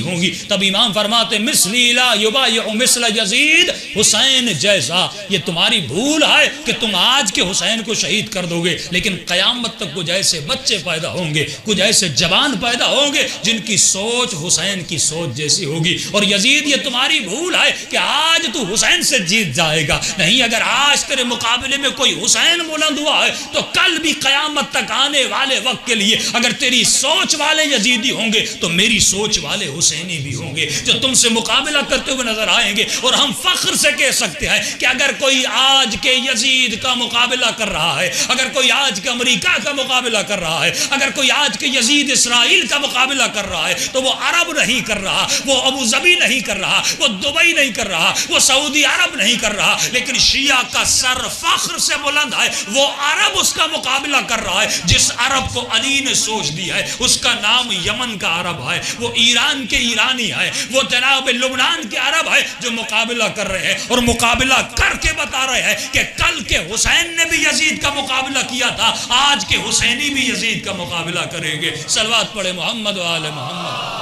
ہوں گی. تب امام فرماتے مثلی لا یبایع مثل یزید، حسین جیسا. یہ تمہاری بھول ہے کہ تم آج کے حسین کو شہید کر دو گے، لیکن قیامت تک کچھ ایسے بچے پیدا ہوں گے، کچھ ایسے جوان پیدا ہوں گے جن کی سوچ حسین کی سوچ جیسی ہوگی. اور یزید یہ تمہاری بھول ہے کہ آج تو حسین سے جیت جائے گا. نہیں، اگر آج تیرے مقابلے میں کوئی حسین بلند ہوا ہے تو کل بھی قیامت تک آنے والے وقت کے لیے اگر تیری سوچ والے یزیدی ہوں گے تو میری سوچ والے حسینی بھی ہوں گے جو تم سے مقابلہ کرتے ہوئے نظر آئیں گے. اور ہم فخر سے کہہ سکتے ہیں کہ اگر کوئی آج کے یزید کا مقابلہ کر رہا ہے، اگر کوئی آج کے امریکہ کا مقابلہ کر رہا ہے، اگر کوئی آج کے یزید اسرائیل کا مقابلہ کر رہا ہے، تو وہ عرب نہیں کر رہا، وہ ابو ظبی نہیں کر رہا، وہ دبئی نہیں کر رہا، وہ سعودی عرب نہیں کر رہا، لیکن شیعہ کا سر فخر سے بلند ہے. وہ عرب اس کا مقابلہ کر رہا ہے جس عرب کو علی نے سوچ دیا ہے. اس کا نام یمن کا عرب ہے، وہ ایران کے ایرانی ہے، وہ جناب لبنان کے عرب ہے جو مقابلہ کر رہے ہیں اور مقابلہ کر کے بتا رہے ہیں کہ کل کے حسین نے بھی یزید کا مقابلہ کیا تھا، آج کے حسینی بھی یزید کا مقابلہ کریں گے. صلوات پڑھے محمد و آل محمد.